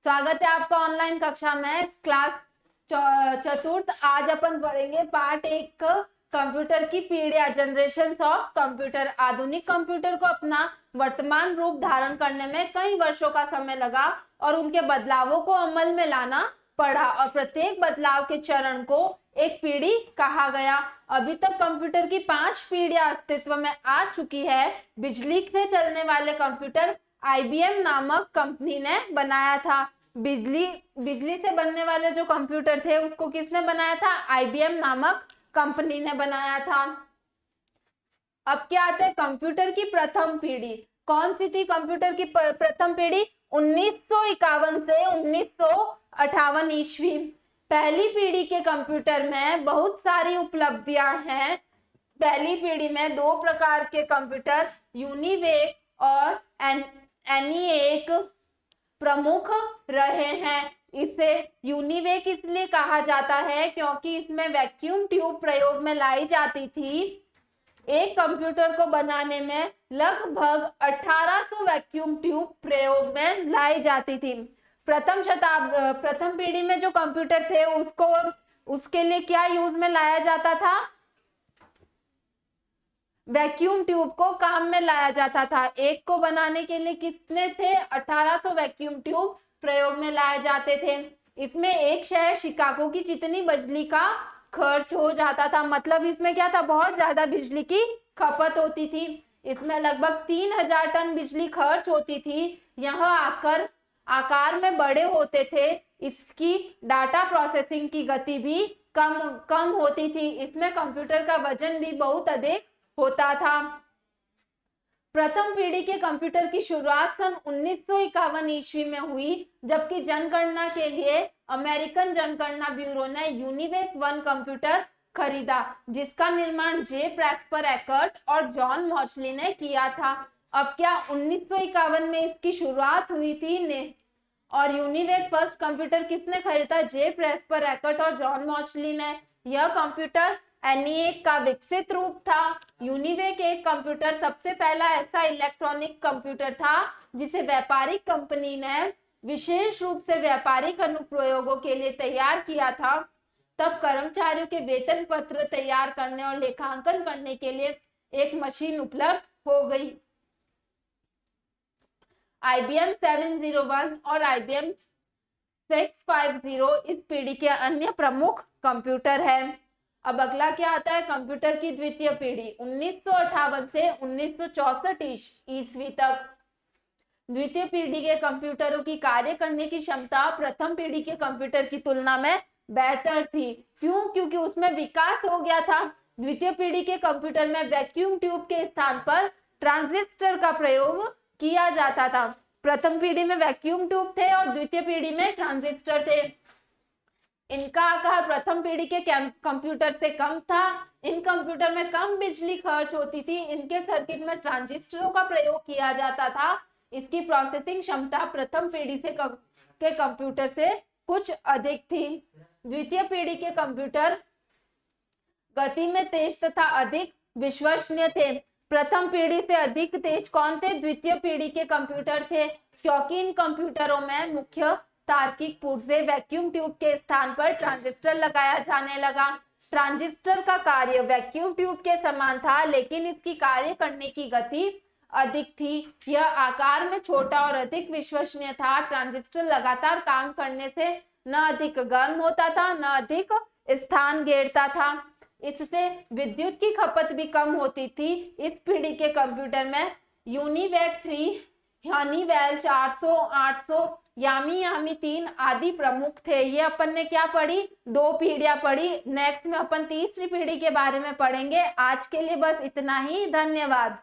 स्वागत है आपका ऑनलाइन कक्षा में क्लास चतुर्थ। आज अपन पढ़ेंगे पार्ट 1 कंप्यूटर की पीढ़ियां, जनरेशन ऑफ कंप्यूटर। आधुनिक कंप्यूटर को अपना वर्तमान रूप धारण करने में कई वर्षों का समय लगा और उनके बदलावों को अमल में लाना पड़ा और प्रत्येक बदलाव के चरण को एक पीढ़ी कहा गया। अभी तक कंप्यूटर की 5 पीढ़ियां अस्तित्व में आ चुकी है। बिजली से चलने वाले कंप्यूटर IBM नामक कंपनी ने बनाया था। बिजली से बनने वाले जो कंप्यूटर थे उसको किसने बनाया था? IBM नामक कंपनी ने बनाया था। अब क्या आता है? कंप्यूटर की प्रथम पीढ़ी कौन सी थी? कंप्यूटर की प्रथम पीढ़ी 1951 से 1958 ईस्वी। पहली पीढ़ी के कंप्यूटर में बहुत सारी उपलब्धियां हैं। पहली पीढ़ी में 2 प्रकार के कंप्यूटर यूनिवेक और एनिएक प्रमुख रहे हैं। इसे यूनिवेक इसलिए कहा जाता है क्योंकि इसमें वैक्यूम ट्यूब प्रयोग में लाई जाती थी। एक कंप्यूटर को बनाने में लगभग 1800 वैक्यूम ट्यूब प्रयोग में लाई जाती थी। प्रथम पीढ़ी में जो कंप्यूटर थे उसके लिए क्या यूज में लाया जाता था? वैक्यूम ट्यूब को काम में लाया जाता था। एक को बनाने के लिए कितने थे? 1800 वैक्यूम ट्यूब प्रयोग में लाए जाते थे। इसमें एक शहर शिकागो की जितनी बिजली का खर्च हो जाता था। मतलब इसमें क्या था? बहुत ज्यादा बिजली की खपत होती थी। इसमें लगभग 3000 टन बिजली खर्च होती थी। यह आकार में बड़े होते थे। इसकी डाटा प्रोसेसिंग की गति भी कम होती थी। इसमें कंप्यूटर का वजन भी बहुत अधिक होता था। प्रथम पीढ़ी के कंप्यूटर की शुरुआत सन 1951 ईस्वी में हुई, जबकि जनगणना के लिए अमेरिकन जनगणना ब्यूरो ने यूनिवेक 1 कंप्यूटर खरीदा, जिसका निर्माण जे प्रेस्पर एकर्ट और जॉन मॉचली ने किया था। अब क्या 1951 में इसकी शुरुआत हुई थी और यूनिवेक फर्स्ट कंप्यूटर किसने खरीदा? जे प्रेस्पर एकर्ट और जॉन मॉचली ने। यह कंप्यूटर एनिएक का विकसित रूप था। यूनिवेक एक कंप्यूटर सबसे पहला ऐसा इलेक्ट्रॉनिक कंप्यूटर था जिसे व्यापारिक कंपनी ने विशेष रूप से व्यापारिक अनुप्रयोगों के लिए तैयार किया था। तब कर्मचारियों के वेतन पत्र तैयार करने और लेखांकन करने के लिए एक मशीन उपलब्ध हो गई। IBM 701 और IBM 650 इस पीढ़ी के अन्य प्रमुख कंप्यूटर हैं। अब अगला क्या आता है? कंप्यूटर की द्वितीय पीढ़ी 1958 से 1964 ईस्वी तक। द्वितीय पीढ़ी के कंप्यूटरों की कार्य करने की क्षमता प्रथम पीढ़ी के कंप्यूटर की तुलना में बेहतर थी। क्यों? क्योंकि उसमें विकास हो गया था। द्वितीय पीढ़ी के कंप्यूटर में वैक्यूम ट्यूब के स्थान पर ट्रांजिस्टर का प्रयोग किया जाता था। प्रथम पीढ़ी में वैक्यूम ट्यूब थे और द्वितीय पीढ़ी में ट्रांजिस्टर थे। इनका आकार प्रथम पीढ़ी के कंप्यूटर से कम था। इन कंप्यूटर में कम बिजली खर्च होती थी। इनके सर्किट में ट्रांजिस्टरों का प्रयोग किया जाता था। इसकी प्रोसेसिंग क्षमता प्रथम पीढ़ी के कंप्यूटर से कुछ अधिक थी। द्वितीय पीढ़ी के कंप्यूटर गति में तेज तथा अधिक विश्वसनीय थे। प्रथम पीढ़ी से अधिक तेज कौन थे? द्वितीय पीढ़ी के कंप्यूटर थे, क्योंकि इन कंप्यूटरों में मुख्य तार्किक पुर्जे वैक्यूम ट्यूब के स्थान पर ट्रांजिस्टर लगाया जाने लगा। ट्रांजिस्टर का कार्य वैक्यूम ट्यूब के समान था, लेकिन इसकी कार्य करने की गति अधिक थी। यह आकार में छोटा और अधिक विश्वसनीय था। ट्रांजिस्टर लगातार काम करने से न अधिक गर्म होता था, न अधिक स्थान घेरता था। इससे विद्युत की खपत भी कम होती थी। इस पीढ़ी के कंप्यूटर में यूनिवेक 3, हनीवेल 400, 800, यामी 3 आदि प्रमुख थे। ये अपन ने क्या पढ़ी? 2 पीढ़ियां पढ़ी। नेक्स्ट में अपन तीसरी पीढ़ी के बारे में पढ़ेंगे। आज के लिए बस इतना ही। धन्यवाद।